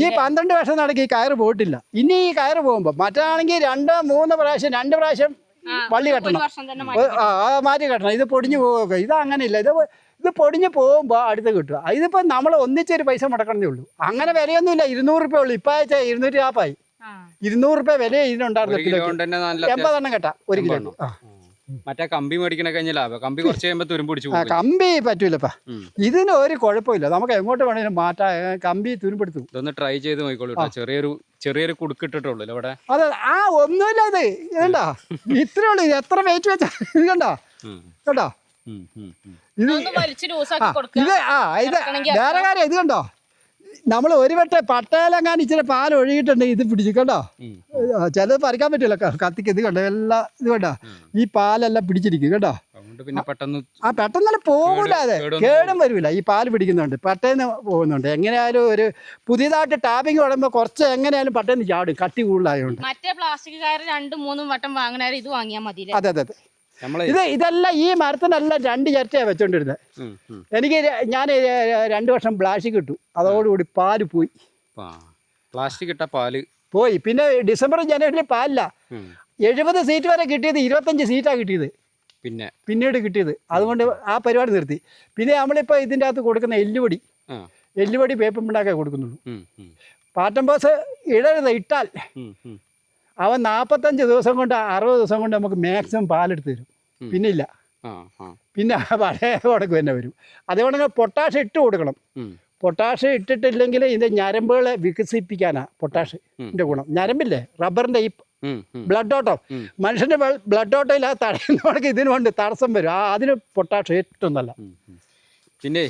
Speaker 1: ഈ 12 വർഷം നടക്കി ഈ കയറ് പോയിട്ടില്ല. ഇനി ഈ കയറ് പോകുമ്പോ മറ്റാണെങ്കിൽ 2-3 പ്രാവശ്യം 2 പ്രാവശ്യം വള്ളി കെട്ടണം, മാറ്റി കെട്ടണം. ഇത് പൊടിഞ്ഞു പോവുക. ഇത് അങ്ങനെയില്ല. ഇത് പൊടിഞ്ഞു പോകുമ്പോൾ അടുത്ത് കിട്ടുക. ഇതിപ്പോൾ നമ്മൾ ഒന്നിച്ചൊരു പൈസ മുടക്കണതേ ഉള്ളൂ. അങ്ങനെ വിലയൊന്നുമില്ല. 200 രൂപ ഉള്ളൂ. ഇപ്പം അയച്ചാൽ 240 200 രൂപ വില ഇതിനുണ്ടായിരുന്നു. കിലോ 80 എണ്ണം കെട്ടാ 1 കിലോ.
Speaker 2: മറ്റേ കമ്പി മേടിക്കണ കഴിഞ്ഞ ലാഭം. കമ്പി കുറച്ച് കഴിയുമ്പോൾ തുരുമ്പ് പിടിച്ചു.
Speaker 1: കമ്പി പറ്റൂലപ്പാ. ഇതിന് ഒരു കുഴപ്പമില്ല. നമുക്ക് എങ്ങോട്ട് വേണേലും മാറ്റാം. കമ്പി തുരുമ്പെടുത്തു.
Speaker 2: ഇതൊന്ന് ട്രൈ ചെയ്ത് നോക്കിക്കോളൂ. ചെറിയൊരു കുടുക്കിട്ടിട്ടുള്ളൂ ഇവിടെ.
Speaker 1: അതെ. ഒന്നുമില്ല. ഇത് ഇതുണ്ടോ, ഇത്രേ ഉള്ളൂ. എത്ര വെയിറ്റ് വെച്ചാ ഇത് കണ്ടോ കേട്ടോ. ഇത് വേറെ കാര്യം. ഇത് കണ്ടോ, നമ്മൾ ഒരു വട്ടം പട്ടയിലെങ്ങാൻ ഇച്ചിരി പാൽ ഒഴുകിയിട്ടുണ്ടെങ്കിൽ ഇത് പിടിച്ചു കണ്ടോ. ചിലത് പറിക്കാൻ പറ്റില്ല കത്തിക്ക്. ഇത് കണ്ടോ, എല്ലാം ഇത് കണ്ടോ, ഈ പാലെല്ലാം പിടിച്ചിരിക്കും കേട്ടോ.
Speaker 2: അതുകൊണ്ട് പിന്നെ പെട്ടെന്ന്
Speaker 1: പെട്ടെന്ന് പോകില്ല, അതെ കേടും വരില്ല. ഈ പാല് പിടിക്കുന്നുണ്ട്, പെട്ടെന്ന് പോകുന്നുണ്ട്. എങ്ങനെയായാലും ഒരു പുതിയതായിട്ട് ടാപ്പിങ് തുടങ്ങുമ്പോൾ കുറച്ച് എങ്ങനെയായാലും പെട്ടെന്ന് ചാടും, കട്ടി കൂടുതലായതുകൊണ്ട്.
Speaker 3: മറ്റേ പ്ലാസ്റ്റിക് കയർ 2-3 വട്ടം വാങ്ങണേരം ഇത് വാങ്ങിയാൽ മതി.
Speaker 1: അതെ അതെ അതെ. ഇതെല്ലാം ഈ മരത്തിനെല്ലാം 2 ചിരട്ടയാണ് വെച്ചോണ്ടിരുന്നത്. എനിക്ക് ഞാൻ 2 വർഷം പ്ലാസ്റ്റിക് ഇട്ടു, അതോടുകൂടി പാല് പോയി.
Speaker 2: പ്ലാസ്റ്റിക് ഇട്ട പാല്
Speaker 1: പോയി. പിന്നെ ഡിസംബർ ജനുവരിയിൽ പാലില്ല. 70 സീറ്റ് വരെ കിട്ടിയത് 25 സീറ്റാണ് കിട്ടിയത് പിന്നീട് കിട്ടിയത്. അതുകൊണ്ട് ആ പരിപാടി നിർത്തി. പിന്നെ നമ്മളിപ്പോൾ ഇതിൻ്റെ അകത്ത് കൊടുക്കുന്ന എല്ലുപൊടി വേപ്പുണ്ടാക്കാൻ കൊടുക്കുന്നുള്ളൂ. പാറ്റംബോസ് ഇടരുത്, ഇട്ടാൽ അവൻ 45 ദിവസം കൊണ്ട് 60 ദിവസം കൊണ്ട് നമുക്ക് മാക്സിമം പാലെടുത്ത് തരും. പിന്നെ ഇല്ല, പിന്നെ പഴയ കൊടുക്കും തന്നെ വരും. അതേപോലെ പൊട്ടാഷ് ഇട്ട് കൊടുക്കണം. പൊട്ടാഷ് ഇട്ടിട്ടില്ലെങ്കിൽ ഇതിൻ്റെ ഞരമ്പുകളെ വികസിപ്പിക്കാനാണ് പൊട്ടാഷിൻ്റെ ഗുണം. ഞരമ്പില്ലേ, റബ്ബറിൻ്റെ ഈ ബ്ലഡ് ഓട്ടം, മനുഷ്യൻ്റെ ബ്ലഡ് ഓട്ടം ഇല്ലാതെ തടയുന്നവർക്ക് ഇതിനുകൊണ്ട് തടസ്സം വരും. അതിന് പൊട്ടാഷ് ഏറ്റവും നല്ല.
Speaker 2: പിന്നെ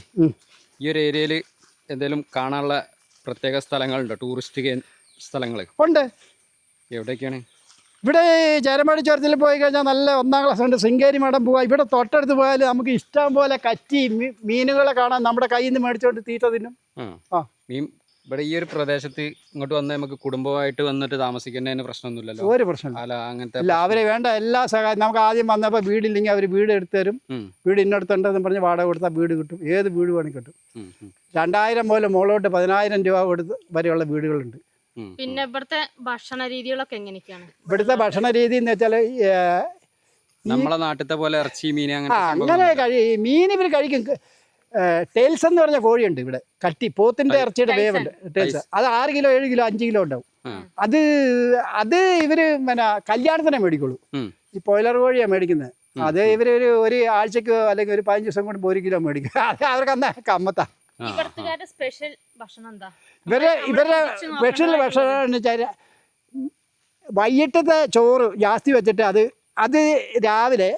Speaker 2: ഈ ഒരു ഏരിയയിൽ എന്തെങ്കിലും കാണാനുള്ള പ്രത്യേക സ്ഥലങ്ങളുണ്ടോ? ടൂറിസ്റ്റ് സ്ഥലങ്ങൾ ഉണ്ട്. എവിടെയൊക്കെയാണ്?
Speaker 1: ഇവിടെ ചേരമാടി ചുരത്തിൽ പോയി കഴിഞ്ഞാൽ നല്ല 1ാം ക്ലാസ് ഉണ്ട്. ശൃംഗേരി മഠം പോവാം. ഇവിടെ തൊട്ടടുത്ത് പോയാൽ നമുക്ക് ഇഷ്ടം പോലെ കച്ചി മീനുകളെ കാണാൻ നമ്മുടെ കയ്യിൽ നിന്ന് മേടിച്ചോണ്ട് തീറ്റ തിന്നും.
Speaker 2: ഇവിടെ ഈ ഒരു പ്രദേശത്ത് ഇങ്ങോട്ട് വന്ന് നമുക്ക് കുടുംബമായിട്ട് വന്നിട്ട് താമസിക്കുന്നതിന് പ്രശ്നമൊന്നുമില്ലല്ലോ? ഒരു പ്രശ്നമില്ല, അങ്ങനത്തെ ഇല്ല. അവരെ വേണ്ട എല്ലാ സഹായം. നമുക്ക് ആദ്യം വന്നപ്പോൾ വീടില്ലെങ്കിൽ അവർ വീട് എടുത്തു തരും. വീട് ഇന്നടുത്തുണ്ടെന്ന് പറഞ്ഞ് വാടക കൊടുത്താൽ വീട് കിട്ടും. ഏത് വീട് വേണമെങ്കിൽ കിട്ടും. 2000 മുതൽ മുകളോട്ട് 10,000 രൂപ കൊടുത്ത് വരെയുള്ള വീടുകളുണ്ട്.
Speaker 3: പിന്നെ ഇവിടുത്തെ ഭക്ഷണ രീതികളൊക്കെ എങ്ങനെയൊക്കെയാണ്?
Speaker 1: ഇവിടുത്തെ ഭക്ഷണ രീതി എന്ന് വെച്ചാൽ
Speaker 2: നമ്മളെ നാട്ടിലത്തെ പോലെ ഇറച്ചി മീൻ
Speaker 1: അങ്ങനെ മീൻ ഇവർ കഴിക്കും. ടേൽസ് എന്ന് പറഞ്ഞ കോഴിയുണ്ട് ഇവിടെ, കട്ടി പോത്തിന്റെ ഇറച്ചിയുടെ വേവുണ്ട് ടേൽസ്. അത് 6 കിലോ 7 കിലോ 5 കിലോ ഉണ്ടാവും. അത് ഇവര് പിന്നെ കല്യാണത്തിനെ മേടിക്കുള്ളൂ. ഈ ബോയിലർ കോഴിയാണ് മേടിക്കുന്നത്. അത് ഇവര് ഒരു ആഴ്ചക്ക് അല്ലെങ്കിൽ ഒരു 15 ദിവസം കൊണ്ട് 1 കിലോ മേടിക്കും. അത് അവർക്ക് അന്ന് കമ്മത്താ.
Speaker 3: ഇവരുടെ സ്പെഷ്യൽ ഭക്ഷണം എന്താ?
Speaker 1: ഇവരുടെ സ്പെഷ്യൽ ഭക്ഷണം എന്ന് വെച്ചാൽ വൈകിട്ടത്തെ ചോറ് ജാസ്തി വെച്ചിട്ട് അത് രാവിലെ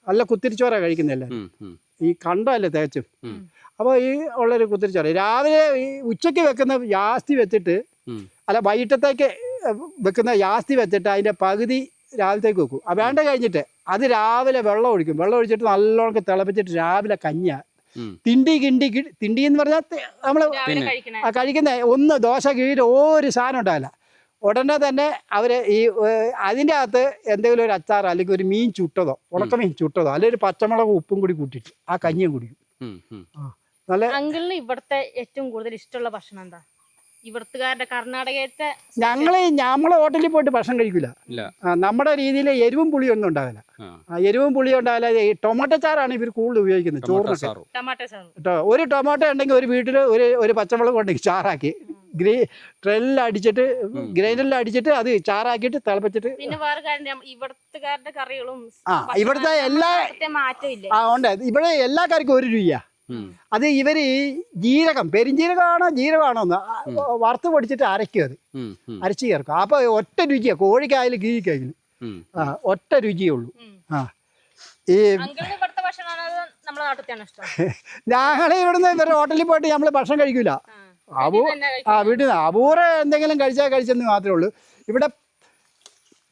Speaker 1: നല്ല കുത്തിരിച്ചോറാണ് കഴിക്കുന്നില്ല. ഈ കണ്ടല്ലേ തേച്ചും. അപ്പോൾ ഈ ഉള്ളൊരു കുത്തിരിച്ചോറ് രാവിലെ ഈ ഉച്ചയ്ക്ക് വെക്കുന്ന ജാസ്തി വെച്ചിട്ട്, അല്ല വൈകിട്ടത്തേക്ക് വെക്കുന്ന ജാസ്തി വെച്ചിട്ട് അതിൻ്റെ പകുതി രാവിലത്തേക്ക് വെക്കും. വേണ്ട കഴിഞ്ഞിട്ട് അത് രാവിലെ വെള്ളം ഒഴിക്കും. വെള്ളം ഒഴിച്ചിട്ട് നല്ലോണം തിളപ്പിച്ചിട്ട് രാവിലെ കഞ്ഞിയാണ്. തിണ്ടി എന്ന് പറഞ്ഞാൽ നമ്മൾ കഴിക്കുന്ന ഒന്ന് ദോശ കീഴിൽ ഒരു സാധനം ഉണ്ടാവില്ല. ഉടനെ തന്നെ അവർ അതിൻ്റെ അകത്ത് എന്തെങ്കിലും ഒരു അച്ചാറോ അല്ലെങ്കിൽ ഒരു മീൻ ചുട്ടതോ, ഉണക്കമീൻ ചുട്ടതോ, അല്ലെങ്കിൽ ഒരു പച്ചമുളകും ഉപ്പും കൂടി കൂട്ടിയിട്ട് ആ കഞ്ഞിയും കുടിക്കും. നല്ല.
Speaker 3: അങ്കിളിന് ഇവിടുത്തെ ഏറ്റവും കൂടുതൽ ഇഷ്ടമുള്ള ഭക്ഷണം എന്താ? ഇവിടുത്തുകാരുടെ കർണാടകത്തെ
Speaker 1: നമ്മളെ ഹോട്ടലിൽ പോയിട്ട് ഭക്ഷണം കഴിക്കില്ല. നമ്മുടെ രീതിയിൽ എരിവും പുളിയും ഒന്നും ഉണ്ടാവില്ല. എരിവും പുളിയും ഉണ്ടാവില്ല. ഈ ടൊമാറ്റോ ചാറാണ് ഇവർ കൂടുതൽ ഉപയോഗിക്കുന്നത് ചോറിനൊക്കെ. ഒരു ടൊമാറ്റോ ഉണ്ടെങ്കിൽ ഒരു വീട്ടിൽ ഒരു പച്ചമുളക് ഉണ്ടെങ്കിൽ ചാറാക്കി ഗ്രൈൻഡറിൽ അടിച്ചിട്ട് അത് ചാറാക്കിയിട്ട് തിളപ്പിച്ചിട്ട്. ഇവിടുത്തെ എല്ലാ ഉണ്ട്. ഇവിടെ എല്ലാ കറിക്കും 1 രൂപ. അത് ഇവര് ജീരകം, പെരിഞ്ജീരകമാണോ ജീരകമാണോ എന്ന് വറുത്ത് പൊടിച്ചിട്ട് അരയ്ക്കും. അത് അരച്ച് ചേർക്കും. അപ്പൊ ഒറ്റ രുചിയാ. കോഴിക്കായാലും കീഴിക്കായാലും ഒറ്റ രുചിയേ ഉള്ളൂ. ഈ ഞങ്ങളെ ഇവിടുന്ന് ഇവരുടെ ഹോട്ടലിൽ പോയിട്ട് നമ്മൾ ഭക്ഷണം കഴിക്കൂല. വീട്ടിൽ നിന്ന് അപൂർവം എന്തെങ്കിലും കഴിച്ചെന്ന് മാത്രമേ ഉള്ളൂ. ഇവിടെ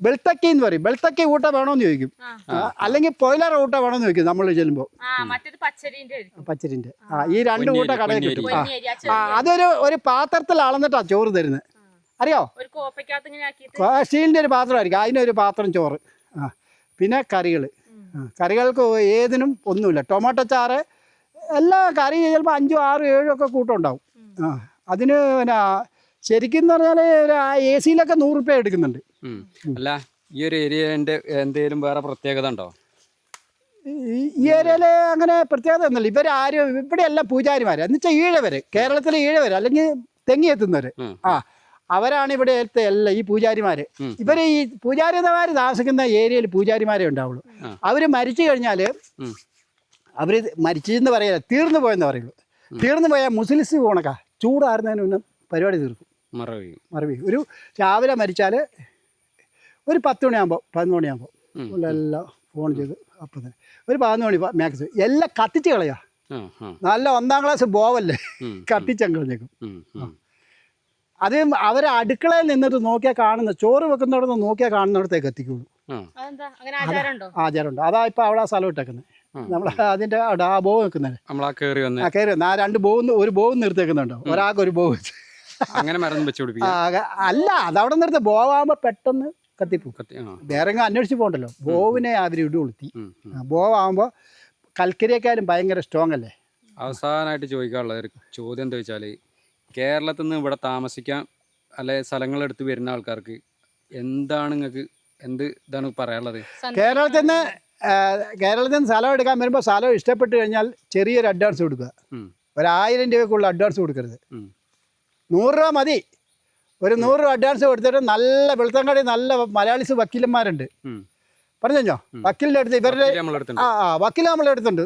Speaker 1: വെളുത്തക്കി എന്ന് പറയും. വെളുത്തക്കി ഊട്ട വേണോന്ന് ചോദിക്കും, അല്ലെങ്കിൽ ബോയിലർ ഊട്ട വേണോന്ന് ചോദിക്കും നമ്മൾ ചെല്ലുമ്പോൾ. പച്ചരിന്റെ ഈ 2 ഊട്ട കടയിൽ കിട്ടും. അതൊരു പാത്രത്തിൽ അളന്നിട്ടാ ചോറ് തരുന്നത്. അറിയോ? സ്റ്റീലിന്റെ ഒരു പാത്രമായിരിക്കും. അതിനൊരു പാത്രം ചോറ്. പിന്നെ കറികൾക്ക് ഏതിനും ഒന്നുമില്ല. ടൊമാറ്റോ ചാറ് എല്ലാ കറി ചിലപ്പോൾ 5, 6, 7 ഒക്കെ കൂട്ടമുണ്ടാവും. അതിന് പിന്നെ ശരിക്കും പറഞ്ഞാൽ AC-യിലൊക്കെ 100 രൂപ എടുക്കുന്നുണ്ട്.
Speaker 2: അല്ല, ഈ ഒരു ഏരിയന്റെ എന്തെങ്കിലും വേറെ പ്രത്യേകത ഉണ്ടോ?
Speaker 1: ഈ ഏരിയയില് അങ്ങനെ പ്രത്യേകത ഒന്നുമില്ല. ഇവരാരും ഇവിടെ എല്ലാം പൂജാരിമാര് എന്ന് വെച്ചാൽ ഈഴവര്, കേരളത്തിലെ ഈഴവര് അല്ലെങ്കിൽ തെങ്ങി എത്തുന്നവര്. അവരാണ് ഇവിടെ എല്ലാം ഈ പൂജാരിമാര്. ഇവര് ഈ പൂജാരിമാര് താമസിക്കുന്ന ഏരിയയിൽ പൂജാരിമാരെ ഉണ്ടാവുള്ളൂ. അവര് മരിച്ചു കഴിഞ്ഞാല് അവര് മരിച്ചെന്ന് പറയില്ല, തീർന്നു പോയെന്ന് പറയുള്ളൂ. തീർന്നു പോയാൽ മുസ്ലിംസ് പോണക്കാ ചൂടാറുന്നതിന് മുന്നേ പരിപാടി തീർക്കും. മറവി ഒരു രാവിലെ മരിച്ചാൽ ഒരു 10 മണിയാകുമ്പോൾ 11 മണിയാകുമ്പോൾ എല്ലാം ഫോൺ ചെയ്ത് അപ്പം തന്നെ ഒരു 11 മണി മാക്സിമം എല്ലാം കത്തിച്ച് കളയാ. നല്ല 1ാം ക്ലാസ് ബോവല്ലേ കത്തിച്ചങ്കളഞ്ഞേക്കും. അത് അവരെ അടുക്കളയിൽ നിന്നിട്ട് നോക്കിയാൽ കാണുന്ന ചോറ് വെക്കുന്നിടത്ത് നോക്കിയാൽ കാണുന്നിടത്തേക്ക് എത്തിക്കുള്ളൂ. ആചാരമുണ്ട്. അതാ ഇപ്പം അവിടെ സ്ഥലം ഇട്ടേക്കുന്നത്. നമ്മൾ അതിൻ്റെ ആ ബോവ് വെക്കുന്നത്
Speaker 2: നമ്മളാ കയറി വന്ന്
Speaker 1: ആ കയറി വന്ന് ആ രണ്ട് ബോവ് ഒരു ബോവ് നിർത്തിയേക്കുന്നുണ്ടോ ഒരാൾക്ക് ഒരു ബോവ് വെച്ച്
Speaker 2: അങ്ങനെ മരം വെച്ച് പിടിപ്പിക്കും.
Speaker 1: അല്ല അതവിടെ നിർത്തി ബോവാകുമ്പോൾ പെട്ടെന്ന് കത്തിപ്പോ വേറെ അന്വേഷിച്ച് പോകണ്ടല്ലോ. ബോവിനെ അവർ ഇടുകൊളുത്തി. ബോവാകുമ്പോൾ കൽക്കരിയേക്കാളും ഭയങ്കര സ്ട്രോങ് അല്ലേ.
Speaker 2: അവസാനമായിട്ട് ചോദിക്കാനുള്ള ഒരു ചോദ്യം എന്താ വെച്ചാൽ, കേരളത്തിൽ നിന്ന് ഇവിടെ താമസിക്കാൻ അല്ലെ സ്ഥലങ്ങളെടുത്ത് വരുന്ന ആൾക്കാർക്ക് എന്താണ് നിങ്ങൾക്ക് ഇതാണ് പറയാനുള്ളത്?
Speaker 1: കേരളത്തിൽ നിന്ന് സ്ഥലം എടുക്കാൻ വരുമ്പോൾ സ്ഥലം ഇഷ്ടപ്പെട്ട് കഴിഞ്ഞാൽ ചെറിയൊരു അഡ്വാൻസ് കൊടുക്കുക. 1000 രൂപയ്ക്കുള്ള അഡ്വാൻസ് കൊടുക്കരുത്. 100 രൂപ മതി. ഒരു 100 രൂപ അഡ്വാൻസ് കൊടുത്തിട്ട് നല്ല വെളുത്തങ്ങാടി നല്ല മലയാളീസ് വക്കീലന്മാരുണ്ട്. പറഞ്ഞോ വക്കീലിൻ്റെ അടുത്ത് ഇവരുടെ വക്കീൽ നമ്മളെ അടുത്തുണ്ട്,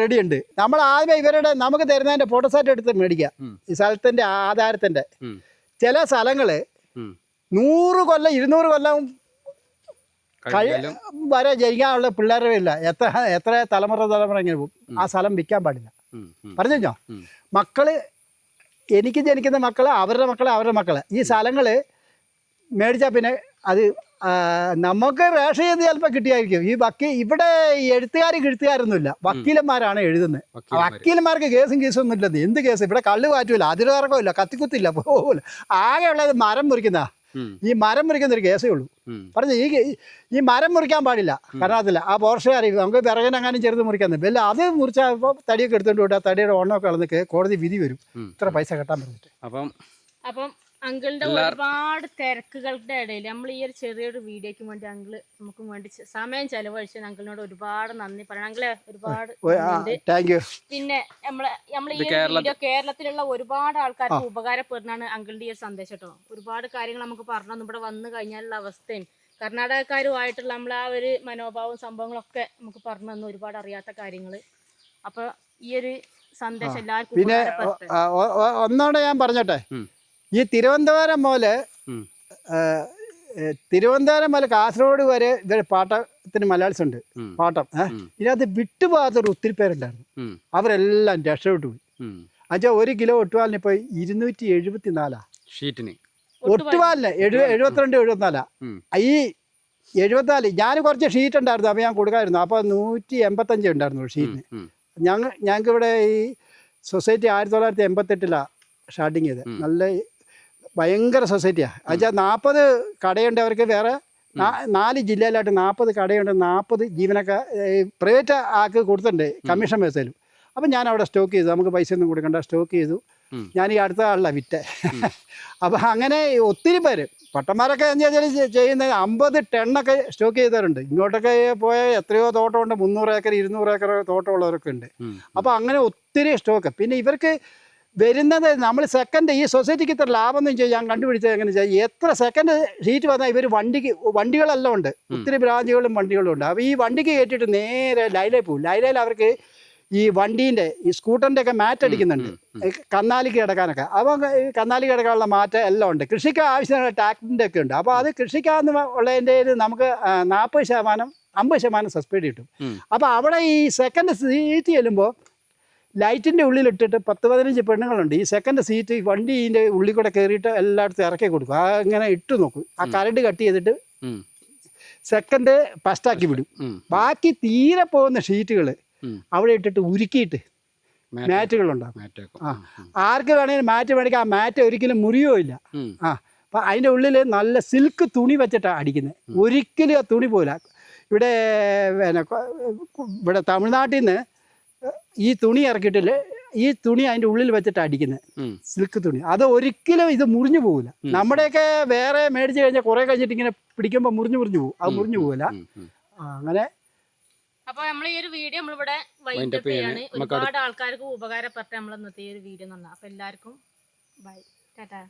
Speaker 1: റെഡി ഉണ്ട്. നമ്മൾ ആദ്യമേ ഇവരുടെ നമുക്ക് തരുന്നതിൻ്റെ ഫോട്ടോസാറ്റ് എടുത്ത് മേടിക്കുക. ഈ സ്ഥലത്തിൻ്റെ ആധാരത്തിൻ്റെ ചില സ്ഥലങ്ങൾ 100 കൊല്ലം 200 കൊല്ലം വരെ ജനിക്കാനുള്ള പിള്ളേരുടെ ഇല്ല. എത്ര തലമുറ ഇങ്ങനെ പോകും. ആ സ്ഥലം വിൽക്കാൻ പാടില്ല. പറഞ്ഞോ മക്കള് എനിക്ക് ജനിക്കുന്ന മക്കള് അവരുടെ മക്കള് ഈ സ്ഥലങ്ങൾ മേടിച്ചാൽ പിന്നെ അത് നമുക്ക് റേഷൻ ചെയ്ത് ചിലപ്പോൾ കിട്ടിയായിരിക്കും. ഇവിടെ എഴുത്തുകാരൊന്നുമില്ല, വക്കീലന്മാരാണ് എഴുതുന്നത്. വക്കീലന്മാർക്ക് കേസും ഒന്നും എന്ത് കേസ്? ഇവിടെ കള്ളു കാറ്റുമില്ല, അതിർവർക്കമില്ല, കത്തിക്കുത്തില്ല, പോകില്ല. ആകെയുള്ളത് മരം മുറിക്കുന്ന ഈ മരം മുറിക്കുന്ന ഒരു കേസേ ഉള്ളൂ. പറഞ്ഞു ഈ മരം മുറിക്കാൻ പാടില്ല കർണാടകത്തില്ല. ആ പോർഷെ അറിയിക്കും നമുക്ക് വിറകിനെങ്ങാനും ചെറുത് മുറിക്കാൻ വല്ല അത് മുറിച്ചപ്പോൾ തടിയൊക്കെ എടുത്തുകൊണ്ട് വിട്ടാൽ തടിയുടെ ഓണമൊക്കെ കളഞ്ഞ് കോടതി വിധി വരും ഇത്ര പൈസ കെട്ടാൻ പറഞ്ഞിട്ട്.
Speaker 3: അപ്പം അങ്കിളിന്റെ ഒരുപാട് തിരക്കുകളുടെ ഇടയിൽ നമ്മൾ ഈ ഒരു ചെറിയൊരു വീഡിയോയ്ക്ക് വേണ്ടി അങ്കിള് നമുക്ക് വേണ്ടി സമയം ചെലവഴിച്ചത് അങ്കിളിനോട് ഒരുപാട് നന്ദി പറയണം. അങ്കിളെ ഒരുപാട് പിന്നെ നമ്മള് ഈ വീഡിയോ കേരളത്തിലുള്ള ഒരുപാട് ആൾക്കാർക്ക് ഉപകാരപ്പെടുന്നതാണ് അങ്കിളിന്റെ ഈ ഒരു സന്ദേശം കേട്ടോ. ഒരുപാട് കാര്യങ്ങൾ നമുക്ക് പറഞ്ഞു ഇവിടെ വന്നു കഴിഞ്ഞാലുള്ള അവസ്ഥയും കർണാടകക്കാരുമായിട്ടുള്ള നമ്മളെ ആ ഒരു മനോഭാവവും സംഭവങ്ങളൊക്കെ നമുക്ക് പറഞ്ഞു തന്നു, ഒരുപാട് അറിയാത്ത കാര്യങ്ങൾ. അപ്പൊ ഈ ഒരു സന്ദേശം എല്ലാവർക്കും
Speaker 1: പിന്നെ ഒന്നോടെ ഞാൻ പറഞ്ഞോട്ടെ, ഈ തിരുവനന്തപുരം മുതൽ കാസർഗോഡ് വരെ ഇവർ പാട്ടത്തിന് മലയാളീസ് ഉണ്ട്. പാട്ടം ഇതിനകത്ത് വിട്ടുപോകാത്തൊരു ഒത്തിരി പേരുണ്ടായിരുന്നു. അവരെല്ലാം രക്ഷപ്പെട്ടു പോയി. എന്നുവെച്ചാൽ 1 കിലോ ഒട്ടുപാലിന് ഇപ്പോൾ 274
Speaker 2: ഷീറ്റിന്.
Speaker 1: ഒട്ടുപാലിന് 72 74. ഈ 74 ഞാൻ കുറച്ച് ഷീറ്റ് ഉണ്ടായിരുന്നു, അപ്പോൾ ഞാൻ കൊടുക്കാമായിരുന്നു. അപ്പോൾ 185 ഉണ്ടായിരുന്നു ഷീറ്റിന്. ഞങ്ങൾക്ക് ഇവിടെ ഈ സൊസൈറ്റി 1988 സ്റ്റാർട്ടിങ് ചെയ്ത് നല്ല ഭയങ്കര സൊസൈറ്റിയാണ്. എന്നുവെച്ചാൽ 40 കടയുണ്ട് അവർക്ക്. വേറെ 4 ജില്ലയിലായിട്ട് 40 കടയുണ്ട്. 40 ജീവനക്കാർ പ്രൈവറ്റ് ആൾക്ക് കൊടുത്തിട്ടുണ്ട് കമ്മീഷൻ ബേസിലും. അപ്പം ഞാൻ അവിടെ സ്റ്റോക്ക് ചെയ്തു. നമുക്ക് പൈസ ഒന്നും കൊടുക്കണ്ട, സ്റ്റോക്ക് ചെയ്തു. ഞാൻ ഈ അടുത്ത ആളിലാണ് വിറ്റ്. അപ്പം അങ്ങനെ ഒത്തിരി പേര് പട്ടന്മാരൊക്കെ എന്താ വെച്ചാൽ ചെയ്യുന്നത് 50 ടണ്ണൊക്കെ സ്റ്റോക്ക് ചെയ്തവരുണ്ട്. ഇങ്ങോട്ടൊക്കെ പോയാൽ എത്രയോ തോട്ടമുണ്ട്, 300 ഏക്കർ 200 ഏക്കർ തോട്ടമുള്ളവരൊക്കെ ഉണ്ട്. അപ്പോൾ അങ്ങനെ ഒത്തിരി സ്റ്റോക്ക്. പിന്നെ ഇവർക്ക് വരുന്നത് നമ്മൾ സെക്കൻഡ് ഈ സൊസൈറ്റിക്ക് ഇത്ര ലാഭം എന്ന് വെച്ചാൽ ഞാൻ കണ്ടുപിടിച്ചത് എങ്ങനെ വെച്ചാൽ എത്ര സെക്കൻഡ് ഷീറ്റ് വന്നാൽ ഇവർ വണ്ടികളെല്ലാം ഉണ്ട്, ഒത്തിരി ബ്രാഞ്ചുകളും വണ്ടികളും ഉണ്ട്. അപ്പോൾ ഈ വണ്ടിക്ക് കയറ്റിയിട്ട് നേരെ ലൈലയിൽ പോകും. ലൈലയിൽ അവർക്ക് ഈ വണ്ടീൻ്റെ ഈ സ്കൂട്ടറിൻ്റെ ഒക്കെ മാറ്റ് അടിക്കുന്നുണ്ട്, കന്നാലിക്ക് കിടക്കാനൊക്കെ. അപ്പോൾ കന്നാലിക്ക് കിടക്കാനുള്ള മാറ്റ് എല്ലാം ഉണ്ട്. കൃഷിക്ക് ആവശ്യമുള്ള ട്രാക്ടറിൻ്റെ ഒക്കെ ഉണ്ട്. അപ്പോൾ അത് കൃഷിക്കാന്ന് ഉള്ളതിൻ്റെ നമുക്ക് 40% 50% സബ്സിഡി കിട്ടും. അപ്പോൾ അവിടെ ഈ സെക്കൻഡ് സീറ്റ് ചെല്ലുമ്പോൾ ലൈറ്റിൻ്റെ ഉള്ളിലിട്ടിട്ട് 10-15 പെണ്ണുങ്ങളുണ്ട്. ഈ സെക്കൻഡ് സീറ്റ് വണ്ടീൻ്റെ ഉള്ളിൽ കൂടെ കയറിയിട്ട് എല്ലായിടത്തും ഇറക്കി കൊടുക്കും. അങ്ങനെ ഇട്ട് നോക്കും. ആ കറണ്ട് കട്ട് ചെയ്തിട്ട് സെക്കൻഡ് ഫസ്റ്റാക്കി വിടും. ബാക്കി തീരെ പോകുന്ന ഷീറ്റുകൾ അവിടെ ഇട്ടിട്ട് ഉരുക്കിയിട്ട് മാറ്റുകളുണ്ടാകും. ആർക്ക് വേണമെങ്കിലും മാറ്റ് മേടിക്കാം. ആ മാറ്റ് ഒരിക്കലും മുറിയോ ഇല്ല. അപ്പം അതിൻ്റെ ഉള്ളിൽ നല്ല സിൽക്ക് തുണി വെച്ചിട്ടാണ് അടിക്കുന്നത്. ഒരിക്കലും ആ തുണി പോയില്ല. ഇവിടെ തമിഴ്നാട്ടിൽ നിന്ന് ഈ തുണി ഇറക്കിയിട്ടില്ല, ഈ തുണി അതിൻ്റെ ഉള്ളിൽ വെച്ചിട്ട് അടിക്കുന്നത്, സിൽക്ക് തുണി. അത് ഒരിക്കലും ഇത് മുറിഞ്ഞു പോകില്ല. നമ്മുടെയൊക്കെ വേറെ മേടിച്ച് കഴിഞ്ഞാൽ കുറേ കഴിഞ്ഞിട്ട് ഇങ്ങനെ പിടിക്കുമ്പോൾ മുറിഞ്ഞു പോകും. അത് മുറിഞ്ഞു പോകില്ല. അങ്ങനെ
Speaker 3: അപ്പൊ നമ്മൾ ഈ ഒരു വീഡിയോ നമ്മളിവിടെ വൈൻഡപ്പ് ചെയ്യാണ്. ഒരുപാട് ആൾക്കാർക്ക് ഉപകാരപ്പെട്ട നമ്മൾ ഇന്നത്തെ ഈ ഒരു വീഡിയോ നന്നാ. അപ്പൊ എല്ലാവർക്കും ബൈ, ടാറ്റാ.